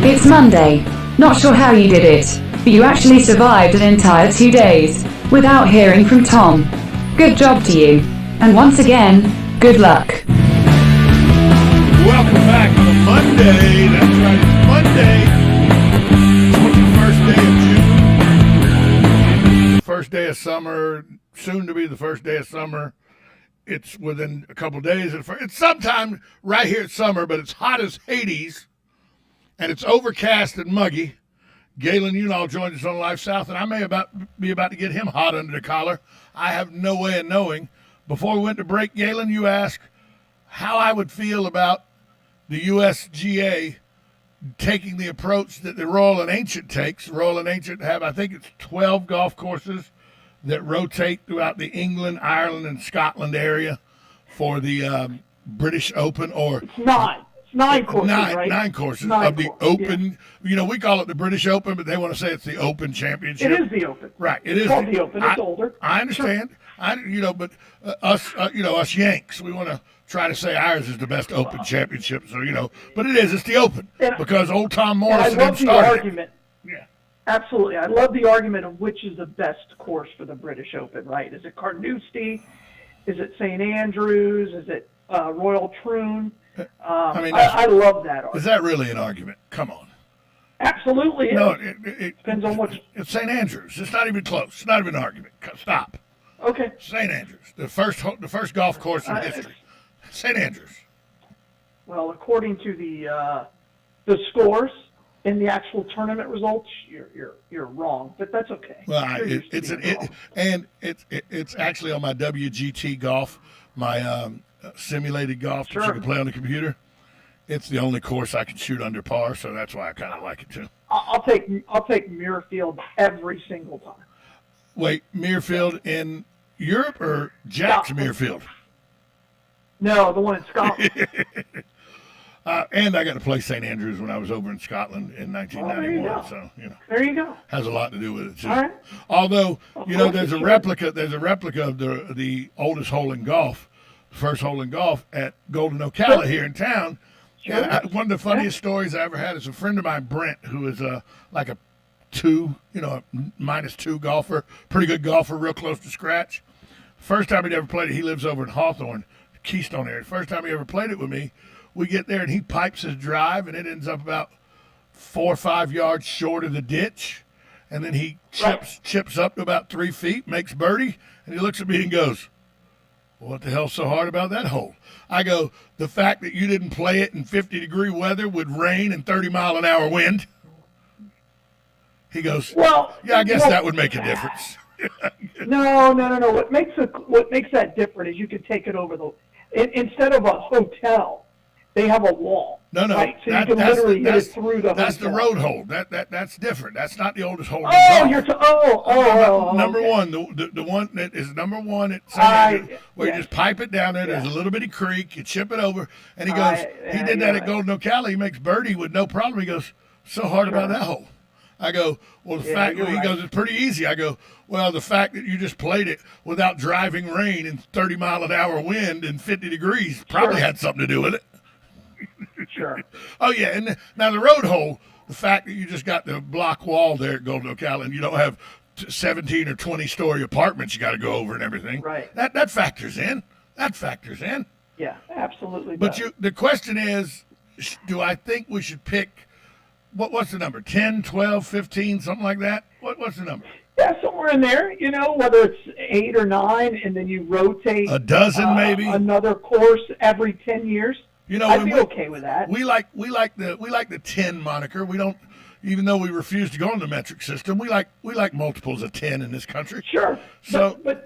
It's Monday. Not sure how you did it, but you actually survived an entire 2 days without hearing from Tom. Good job to you. And once again, good luck. Welcome back on a Monday. That's right, it's Monday. It's the first day of June. First day of summer, soon to be the first day of summer. It's within a couple of days. It's sometime right here at summer, but it's hot as Hades, and it's overcast and muggy. Galen Unall joined us on Life South, and I may be about to get him hot under the collar. I have no way of knowing. Before we went to break, Galen, you asked how I would feel about the USGA taking the approach that the Royal and Ancient takes. Royal and Ancient have, I think it's 12 golf courses that rotate throughout the England, Ireland, and Scotland area for the British Open. Or it's nine courses, right? Nine courses nine of the courses, Open. Yeah. You know, we call it the British Open, but they want to say it's the Open Championship. It is the Open. Right. It's called the Open. It's older. I understand. Sure. But us Yanks, we want to try to say ours is the best Open Championship. So, but it is. It's the Open because old Tom Morrison I love the argument. Yeah. Absolutely. I love the argument of which is the best course for the British Open, right? Is it Carnoustie? Is it St. Andrews? Is it Royal Troon? I love that argument. Is that really an argument? Come on. Absolutely. No, it depends on what. It's St. Andrews. It's not even close. It's not even an argument. Stop. Okay. St. Andrews, the first golf course in history. St. Andrews. Well, according to the scores in the actual tournament results, you're wrong, but that's okay. Well, it's actually on my WGT golf, my simulated golf that you can play on the computer. It's the only course I can shoot under par, so that's why I kind of like it too. I'll take Muirfield every single time. Wait, Muirfield in Europe or Jack's Muirfield? No, the one in Scotland. And I got to play St. Andrews when I was over in Scotland in 1991. There you go. Has a lot to do with it too. All right. Although there's a replica. There's a replica of the oldest hole in golf, the first hole in golf at Golden Ocala here in town. Sure. And one of the funniest stories I ever had is a friend of mine, Brent, who is like a -2 golfer, pretty good golfer, real close to scratch. First time he'd ever played it, he lives over in Hawthorne, Keystone area. First time he ever played it with me, we get there and he pipes his drive and it ends up about 4 or 5 yards short of the ditch. And then he chips up to about 3 feet, makes birdie, and he looks at me and goes, well, what the hell's so hard about that hole? I go, the fact that you didn't play it in 50-degree weather with rain and 30-mile-an-hour wind. He goes, well, yeah, I guess that would make a difference. No. What makes that different is you can take it over instead of a hotel, they have a wall. No. Right? So you can literally hit it through the hotel. That's the road hole. That's different. That's not the oldest hole. Number one, the one that is number one at St. Andrews, where you just pipe it down there. There's a little bitty creek. You chip it over, and he goes. He did that at Golden Ocala. He makes birdie with no problem. He goes, so hard about that hole. I go, well, he goes, it's pretty easy. I go, well, the fact that you just played it without driving rain and 30-mile-an-hour wind and 50 degrees probably had something to do with it. Sure. Oh, yeah. And now the road hole, the fact that you just got the block wall there at Golden Ocala and you don't have 17 or 20-story apartments you got to go over and everything. Right. That factors in. Yeah, absolutely. But the question is, do I think we should pick what's the number? 10, 12, 15, something like that? What's the number? Yeah, somewhere in there, whether it's 8 or 9, and then you rotate a dozen maybe another course every 10 years. I'd be okay with that. We like the 10 moniker. We don't, even though we refuse to go on the metric system, we like multiples of 10 in this country. Sure. So but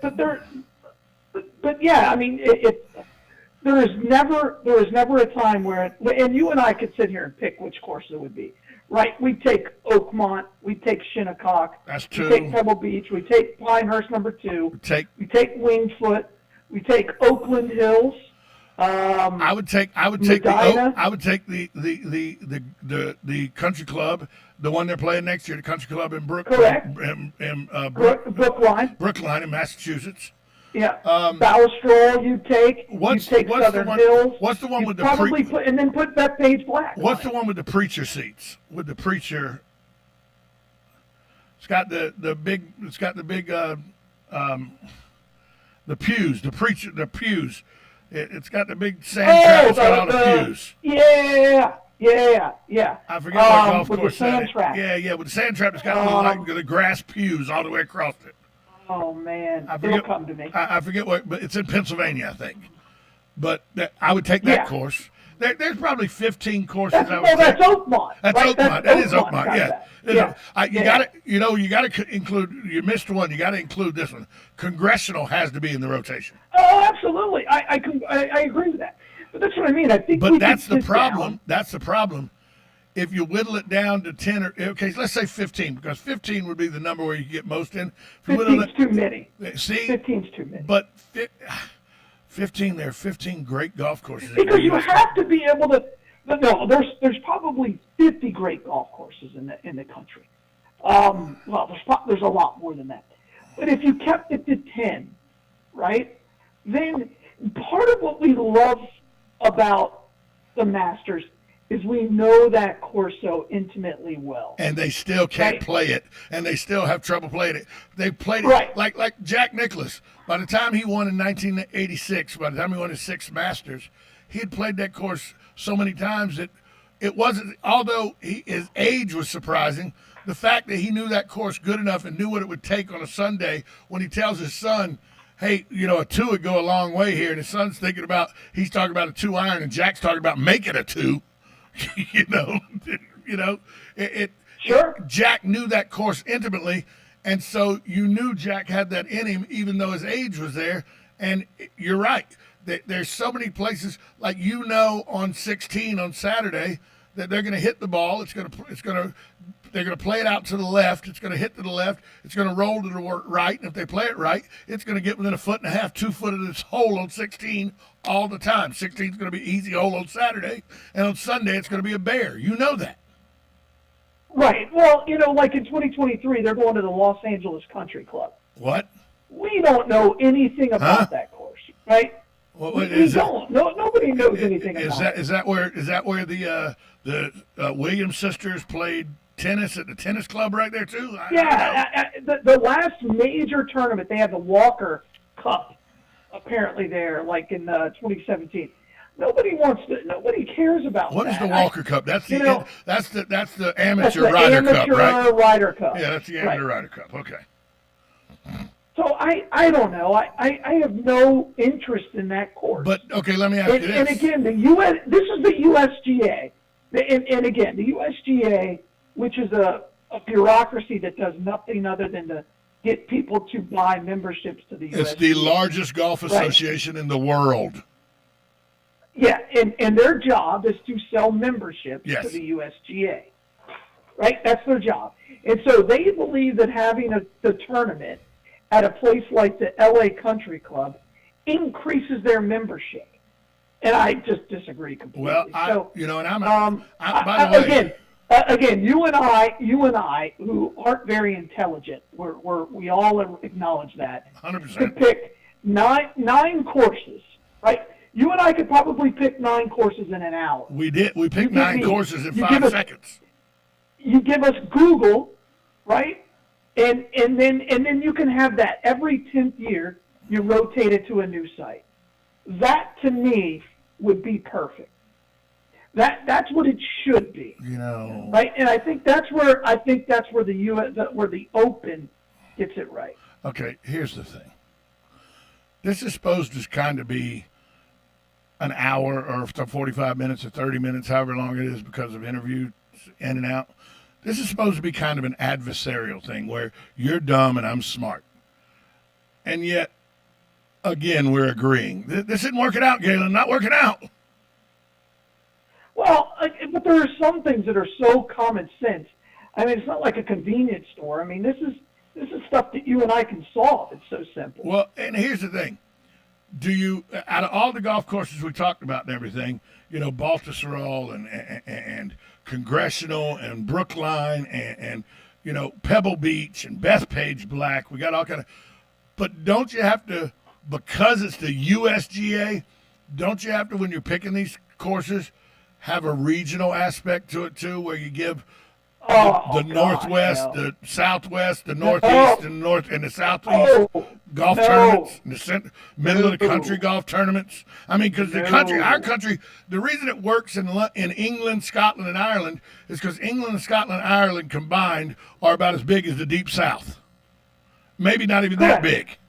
yeah, I mean there is never a time where and you and I could sit here and pick which course it would be. Right, we take Oakmont, we take Shinnecock, that's 2. We take Pebble Beach, we take Pinehurst number 2, we take Wingfoot, we take Oakland Hills. I would take the country club, the one they're playing next year, the country club in Correct. Brookline in Massachusetts. Yeah. Balustrol you take. You take Southern Hills. What's the one with the and then put Bethpage Black. What's the one with the preacher seats? With the preacher. It's got the big. It's got the big. The pews. The pews. It's got the big sand trap. It's got all the pews. Yeah. I forget what golf with course the sand trap. Yeah. With the sand trap, it's got the grass pews all the way across it. Oh man, it'll come to me. I forget what, but it's in Pennsylvania, I think. But I would take that course. There's probably 15 courses. That's Oakmont. That's right? Oakmont. That is Oakmont. Yeah. You got to. You got to include. You missed one. You got to include this one. Congressional has to be in the rotation. Oh, absolutely. I agree with that. But that's what I mean. I think. But that's the problem. That's the problem. If you whittle it down to 10 let's say 15, because 15 would be the number where you get most in. 15's too many. See? 15's too many. But 15, there are 15 great golf courses. Because you have to be able to. No, there's probably 50 great golf courses in the country. Well, there's a lot more than that. But if you kept it to 10, right? Then part of what we love about the Masters is we know that course so intimately well. And they still can't play it, and they still have trouble playing it. They played it like Jack Nicklaus. By the time he won in 1986, by the time he won his 6th Masters, he had played that course so many times that it wasn't, although his age was surprising, the fact that he knew that course good enough and knew what it would take on a Sunday when he tells his son, hey, a 2 would go a long way here, and his son's he's talking about a 2-iron, and Jack's talking about making a 2. Sure. Jack knew that course intimately, and so you knew Jack had that in him, even though his age was there. And you're right. There's so many places, like on 16 on Saturday, that they're going to hit the ball. They're going to play it out to the left. It's going to hit to the left. It's going to roll to the right. And if they play it right, it's going to get within 1.5 feet, 2 foot of this hole on 16 all the time. 16 is going to be easy hole on Saturday. And on Sunday, it's going to be a bear. You know that. Right. Well, like in 2023, they're going to the Los Angeles Country Club. What? We don't know anything about that course, right? We don't. Nobody knows anything about it. Is that where the Williams sisters played tennis at the tennis club right there too? The last major tournament, they had the Walker Cup, apparently there, like in 2017. Nobody cares about that. What is the Walker Cup? That's the amateur Ryder Cup, right? Ryder Cup. Yeah, that's the amateur Ryder Cup. Okay. So I don't know. I have no interest in that course. But okay, let me ask you this. And again, this is the USGA. And again, the USGA, which is a bureaucracy that does nothing other than to get people to buy memberships to the USGA. It's the largest golf association in the world. Yeah, and their job is to sell memberships to the USGA. Right? That's their job. And so they believe that having the tournament at a place like the LA Country Club increases their membership. And I just disagree completely. Well, by the way, again, you and I, who aren't very intelligent, we all acknowledge that. 100%. Could pick nine courses, right? You and I could probably pick 9 courses in an hour. We did. We picked 9 courses in 5 seconds. You give us Google, right? And then you can have that every 10th year. You rotate it to a new site. That to me would be perfect. That's what it should be. Right? And I think that's where the Open gets it right. Okay, here's the thing. This is supposed to kind of be an hour or 45 minutes or 30 minutes, however long it is, because of interviews in and out. This is supposed to be kind of an adversarial thing where you're dumb and I'm smart. And yet, again, we're agreeing. This isn't working out, Galen. Not working out. Well, but there are some things that are so common sense. I mean, it's not like a convenience store. I mean, this is stuff that you and I can solve. It's so simple. Well, and here's the thing. Out of all the golf courses we talked about and everything, Baltusrol and Congressional and Brookline and Pebble Beach and Bethpage Black, we got all kind of, but don't you have to because it's the USGA, don't you have to, when you're picking these courses, have a regional aspect to it too, where you give the Northwest, the Southwest, the Northeast, and the Southeast golf tournaments, the middle of the country golf tournaments? I mean, because our country, the reason it works in England, Scotland, and Ireland is because England, Scotland, and Ireland combined are about as big as the Deep South. Maybe not even that big.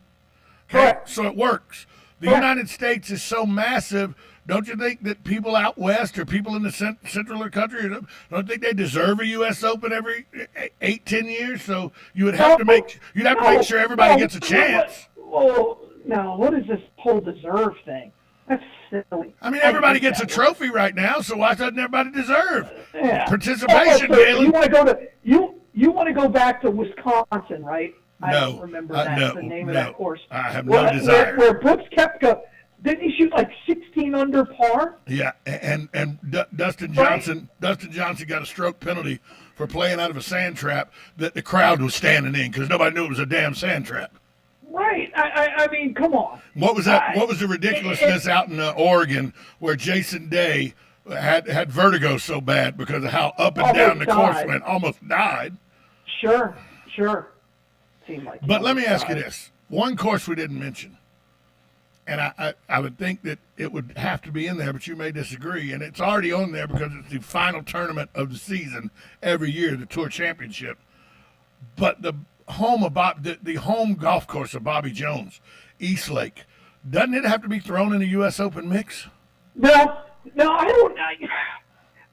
Okay? So it works. The United States is so massive. Don't you think that people out west or people in the central of the country, don't think they deserve a U.S. Open every 8-10 years? So you would have to make sure everybody gets a chance. Well, now what is this whole deserve thing? That's silly. I mean, everybody gets a trophy right now, so why doesn't everybody deserve participation, Galen? You want to go back to Wisconsin, right? No, I don't remember that. The name of that course. I have no desire. Where Brooks Koepka, didn't he shoot like 16 under par? Yeah, and Dustin Johnson got a stroke penalty for playing out of a sand trap that the crowd was standing in because nobody knew it was a damn sand trap. Right. I mean, come on. What was that? What was the ridiculousness out in Oregon where Jason Day had vertigo so bad because of how up and down the course went? Almost died. Sure. But let me ask you this. One course we didn't mention, and I would think that it would have to be in there, but you may disagree, and it's already on there because it's the final tournament of the season every year, the Tour Championship. But the home golf course of Bobby Jones, East Lake, doesn't it have to be thrown in the U.S. Open mix? No, I don't.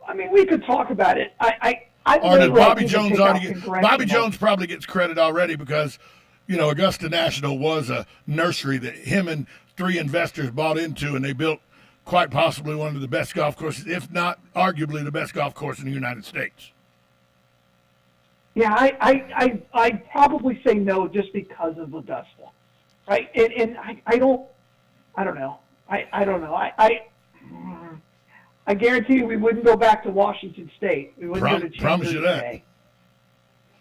I mean, we could talk about it. Or does Bobby Jones already get? Bobby Jones probably gets credit already because, Augusta National was a nursery that him and 3 investors bought into, and they built quite possibly one of the best golf courses, if not arguably the best golf course in the United States. Yeah, I probably say no just because of Augusta, right? And I don't know. I don't know. I guarantee you we wouldn't go back to Washington State. We wouldn't go to promise you that.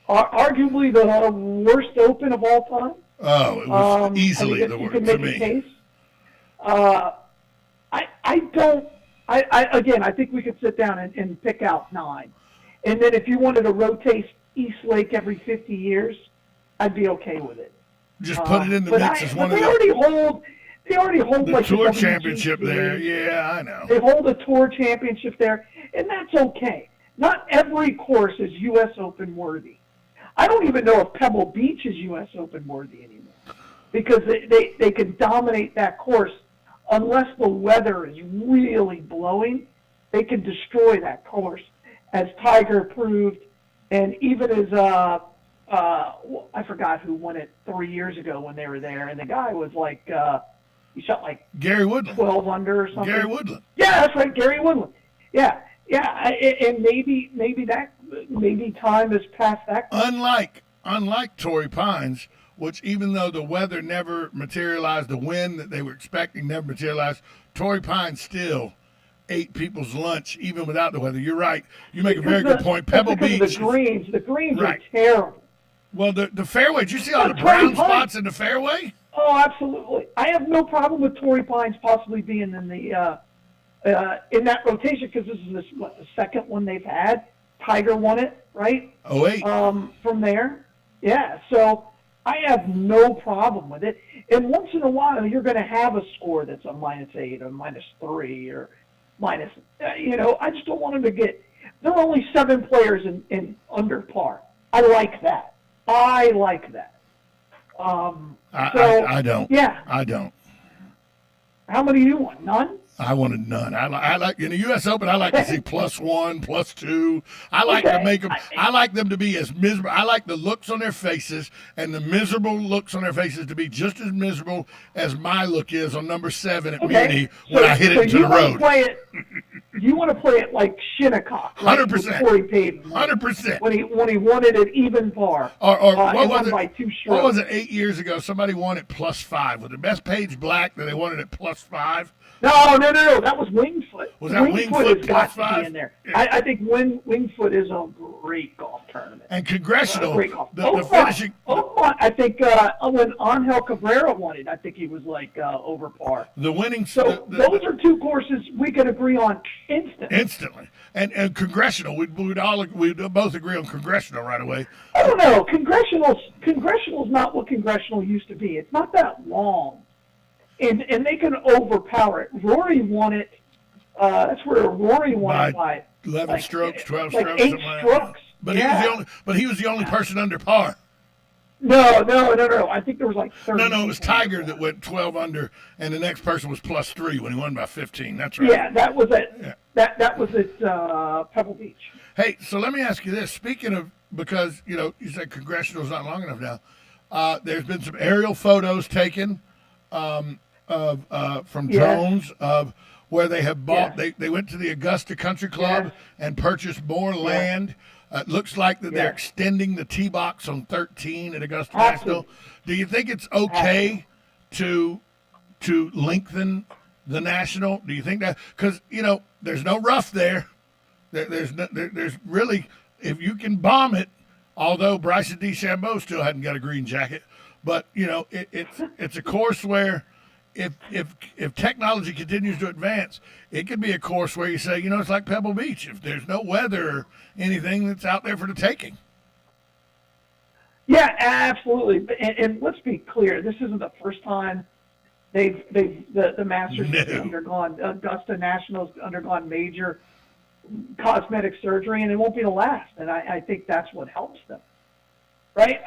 Arguably the worst Open of all time. Oh, it was easily the worst to me. Case. I think we could sit down and pick out 9. And then if you wanted to rotate East Lake every 50 years, I'd be okay with it. Just put it in the mix as one of the... They already hold the like Tour Championship there. Yeah, I know. They hold a Tour Championship there, and that's okay. Not every course is U.S. Open worthy. I don't even know if Pebble Beach is U.S. Open worthy anymore because they can dominate that course unless the weather is really blowing. They can destroy that course, as Tiger proved, and even as I forgot who won it 3 years ago when they were there, and the guy was like. He shot like Gary Woodland. 12 under or something. Gary Woodland. Yeah, that's right, Gary Woodland. Yeah, and maybe time has passed that. Unlike Torrey Pines, which even though the weather never materialized, the wind that they were expecting never materialized, Torrey Pines still ate people's lunch even without the weather. You're right. You make a very good point. Pebble Beach. The greens are terrible. Well, the fairway. Did you see all the brown spots in the fairway? Oh, absolutely. I have no problem with Torrey Pines possibly being in the in that rotation because this is the second one they've had. Tiger won it, right? 08. From there. Yeah, so I have no problem with it. And once in a while, you're going to have a score that's a -8 or -3 or minus. I just don't want them to get. There are only 7 players in under par. I like that. I don't. Yeah. I don't. How many do you want? None? I wanted none. I like in the U.S. Open. I like to see +1, +2. I like to make them. I like them to be as miserable. I like the looks on their faces and the miserable looks on their faces to be just as miserable as my look is on number 7 at Muni when I hit it to the road. you want to play it like Shinnecock, right? 100%. Corey Pavin, 100%. When he won it at even par, or what was it? By 2 strokes. What was it 8 years ago? Somebody won it +5. Was the best page black that they won it at +5? No. That was Wingfoot. Was that Wingfoot has got to +5? be in there. Yeah. I think Wingfoot is a great golf tournament. And Congressional, Great golf. the finishing. I think when Angel Cabrera won it, I think he was like over par. The winning. So those are 2 courses we can agree on instantly. And Congressional, we'd both agree on Congressional right away. I don't know. Congressional's not what Congressional used to be. It's not that long. And they can overpower it. Rory won it. That's where Rory won it by 11 strokes, 12 like strokes, 8 something like strokes. that. But he was the only person under par. No. I think there was like 30. No, it was Tiger that went 12 under, and the next person was +3 when he won by 15. That's right. Yeah, that was it. Yeah. That was at Pebble Beach. Hey, so let me ask you this. Speaking of, because, you said Congressional's not long enough now. There's been some aerial photos taken from drones of where they have bought. Yeah. They went to the Augusta Country Club and purchased more land. It looks like that they're extending the tee box on 13 at Augusta National. Do you think it's okay to lengthen the National? Do you think that, because there's no rough there. There's really, if you can bomb it, although Bryson DeChambeau still hadn't got a green jacket, but it's a course where if technology continues to advance, it could be a course where you say, it's like Pebble Beach. If there's no weather or anything that's out there for the taking. Yeah, absolutely. And let's be clear, this isn't the first time the Masters has undergone, Augusta National's undergone major cosmetic surgery, and it won't be the last. And I think that's what helps them, right?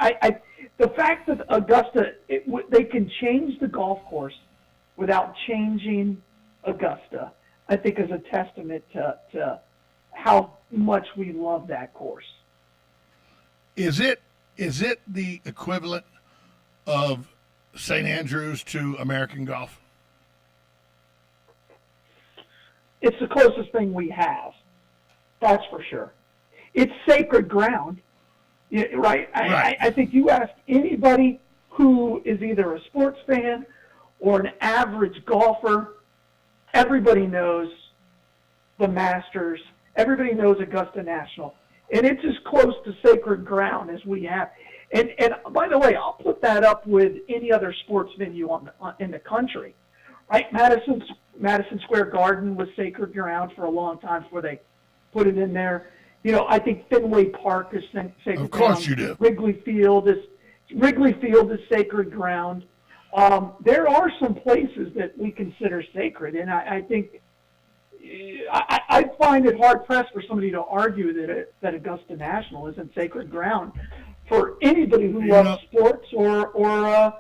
The fact that Augusta, they can change the golf course without changing Augusta, I think is a testament to how much we love that course. Is it the equivalent of St. Andrews to American golf? It's the closest thing we have. That's for sure. It's sacred ground, right? I think you ask anybody who is either a sports fan or an average golfer, everybody knows the Masters. Everybody knows Augusta National. And it's as close to sacred ground as we have. And by the way, I'll put that up with any other sports venue in the country, right? Madison Square Garden was sacred ground for a long time before they put it in there. I think Fenway Park is sacred ground. Of course you do. Wrigley Field is sacred ground. There are some places that we consider sacred, and I think I find it hard pressed for somebody to argue that Augusta National isn't sacred ground for anybody who loves sports or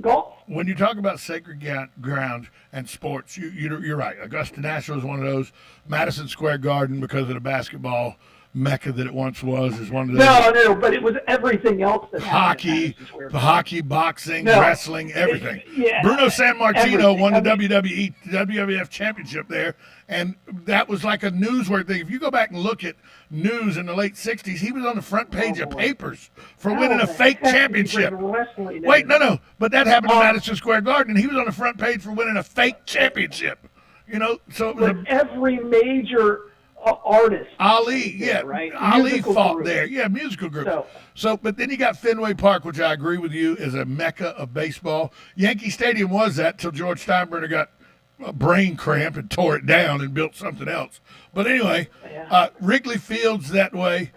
golf. When you talk about sacred ground and sports, you're right. Augusta National is one of those. Madison Square Garden, because of the basketball mecca that it once was, is one of those. No, but it was everything else that hockey, boxing, wrestling, everything. Bruno Sammartino won the WWF championship there, and that was like a newsworthy thing. If you go back and look at news in the late 60s, he was on the front page of papers for winning a fake championship. Wait, no, but that happened at Madison Square Garden, and he was on the front page for winning a fake championship. So it was every major artist. Ali, right? Ali musical fought group. there. Yeah, musical group. So, but then you got Fenway Park, which I agree with you is a mecca of baseball. Yankee Stadium was that till George Steinbrenner got a brain cramp and tore it down and built something else. But anyway, Wrigley Field's that way.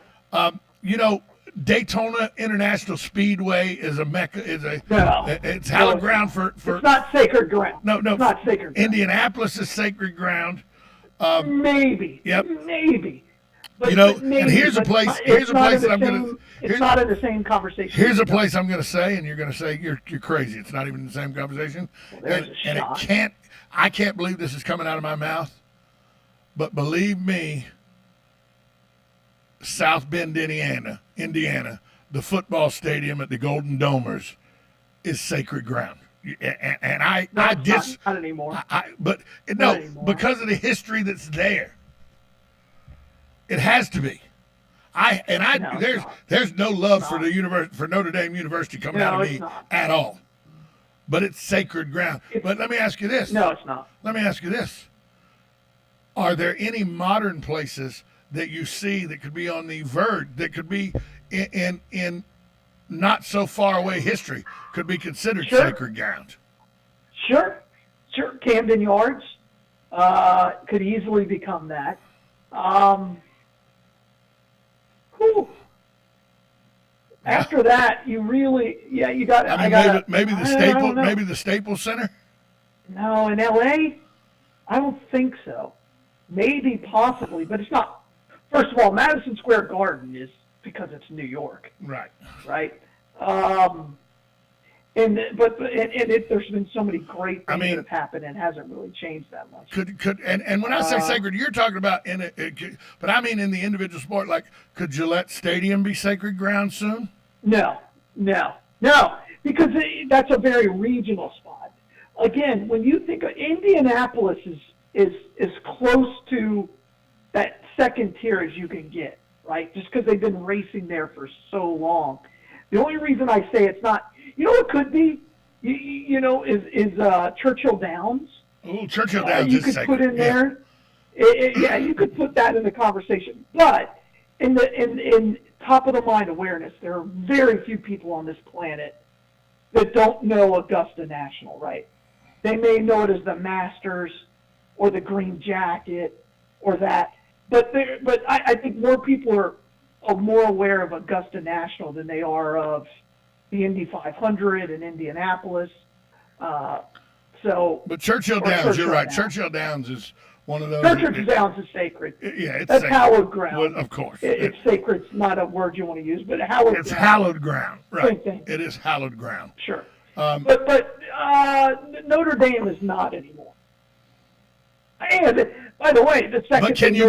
Daytona International Speedway is a mecca. It's hallowed ground for. It's not sacred ground. No, it's not sacred ground. Indianapolis is sacred ground. Maybe. Yep. Maybe. But maybe, and here's a place. Here's a place that I'm going to. It's not in the same conversation. Here's a place I'm going to say, and you're going to say you're crazy. It's not even in the same conversation. Well, and it can't. I can't believe this is coming out of my mouth. But believe me, South Bend, Indiana, the football stadium at the Golden Domers is sacred ground. and not anymore. But Not no, anymore. because of the history that's there, it has to be. There's no love for Notre Dame University coming out of me at all. But it's sacred ground. But let me ask you this. No, it's not. Let me ask you this. Are there any modern places that you see that could be on the verge, that could be in not so far away history, could be considered sacred ground? Sure. Camden Yards could easily become that. After that, you really, you got. Maybe the Staples Center. No, in L.A., I don't think so. Maybe, possibly, but it's not. First of all, Madison Square Garden is because it's New York. Right. Right. There's been so many great things that have happened and hasn't really changed that much. And when I say sacred, you're talking about but I mean in the individual sport. Like, could Gillette Stadium be sacred ground soon? No, because that's a very regional spot. Again, when you think of Indianapolis is close to that second tier as you can get, right? Just because they've been racing there for so long. The only reason I say it's not, what could be, is Churchill Downs. Oh, Churchill Downs you is could sacred. Put in there. You could put that in the conversation. But in top of the mind awareness, there are very few people on this planet that don't know Augusta National, right? They may know it as the Masters or the Green Jacket or that, but I think more people are more aware of Augusta National than they are of the Indy 500 in Indianapolis. But Churchill Downs, you're right. Downs. Churchill Downs is one of those. Churchill Downs is sacred. It's that's sacred. hallowed ground. Well, of course, it's sacred. It's not a word you want to use, but hallowed. It's ground. hallowed ground, right? Same thing. It is hallowed ground. Sure. But Notre Dame is not anymore. And by the way, the second can you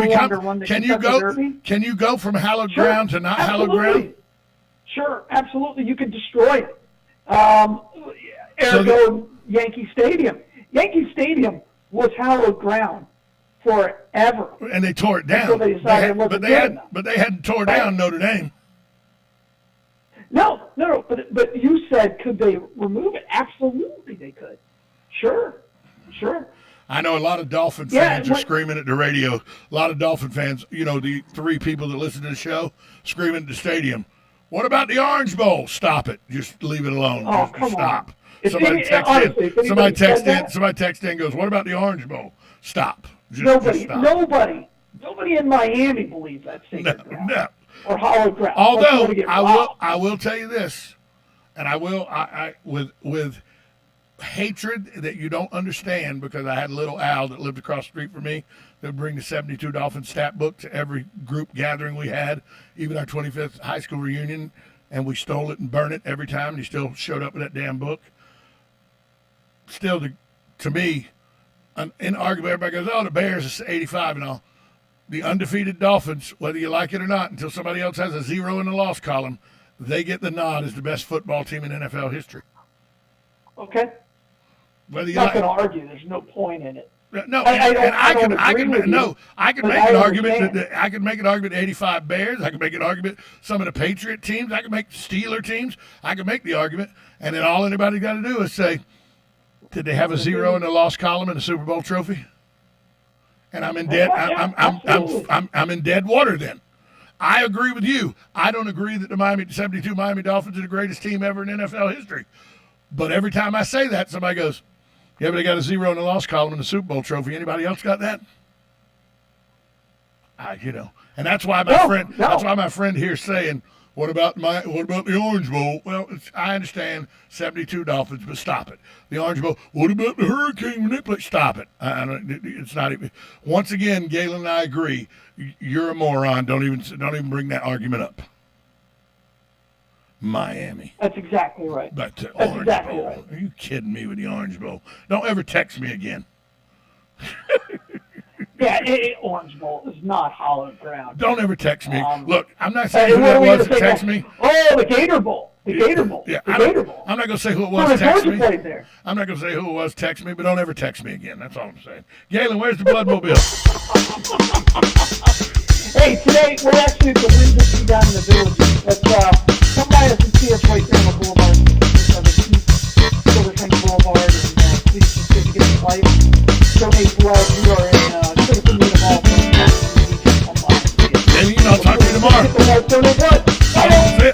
Derby. Can you go from hallowed ground to not hallowed ground? Sure, absolutely. You can destroy it. Yankee Stadium. Yankee Stadium was hallowed ground forever. And they tore it down. They hadn't tore down Notre Dame. No. But you said, could they remove it? Absolutely, they could. Sure. I know a lot of Dolphin fans are screaming at the radio. A lot of Dolphin fans, the three people that listen to the show, screaming at the stadium. What about the Orange Bowl? Stop it. Just leave it alone. Oh, Just stop. On. Somebody texts in and goes, what about the Orange Bowl? Stop. Just stop. Nobody in Miami believes that's sacred ground. No. Or hollow ground. Although I will tell you this, and I with hatred that you don't understand, because I had a little Al that lived across the street from me that would bring the 72 Dolphin stat book to every group gathering we had, even our 25th high school reunion, and we stole it and burned it every time, and he still showed up with that damn book. Still, to me, inarguable, everybody goes, the Bears is 85 and all. The undefeated Dolphins, whether you like it or not, until somebody else has a 0 in the loss column, they get the nod as the best football team in NFL history. Okay. Whether you I'm not going to argue. There's no point in it. No, I can make an argument that I can make an argument 85 Bears. I can make an argument some of the Patriot teams. I can make Steeler teams. I can make the argument, and then all anybody got to do is say, did they have a 0 in the loss column in the Super Bowl trophy? And I'm in dead. I'm in dead water. Then I agree with you. I don't agree that the 72 Miami Dolphins are the greatest team ever in NFL history. But every time I say that, somebody goes, yeah, but they got a 0 in the loss column in the Super Bowl trophy. Anybody else got that? And that's why my friend here is saying, what about the Orange Bowl? Well, I understand 72 Dolphins, but stop it. The Orange Bowl. What about the Hurricane when they play? Stop it. It's not even. Once again, Galen and I agree. You're a moron. Don't even bring that argument up. Miami. That's exactly right. But the Orange Bowl. Right. Are you kidding me with the Orange Bowl? Don't ever text me again. Yeah, Orange Bowl is not hallowed ground. Don't ever text me. Look, I'm not saying who that was that texted me. Oh, the Gator Bowl. The Gator Bowl. Yeah, the Gator Bowl. I'm not going to say who it was. No, Text Georgia me. played there. I'm not going to say who it was. Text me, but don't ever text me again. That's all I'm saying. Galen, where's the Bloodmobile? Hey, today we're actually at the Windsor down in the village. Let's come by us and see us right there on the boulevard. Silver Spring Boulevard, and please just get the flight. Donate blood. We are in Citizen Mall. Jamie, I'll talk to you tomorrow. Donate blood. That's it.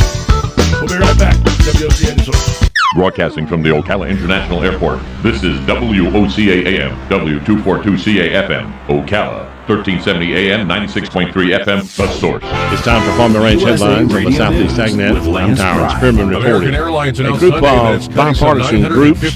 We'll be right back. WOCA The Source. Broadcasting from the Ocala International Airport, this is WOCA AM, W242CA FM, Ocala, 1370 AM, 96.3 FM, The Source. It's time for Farm and Ranch headlines on the Southeast Agnet. I'm Tyrone Spearman reporting. A group of bipartisan groups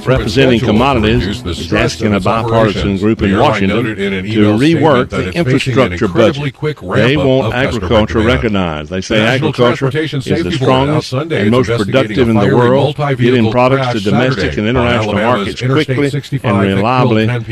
representing commodities is asking a bipartisan group in Washington to rework the infrastructure budget. They want agriculture recognized. They say agriculture is the strongest and most productive in the world, getting products to domestic and international markets quickly and reliably, and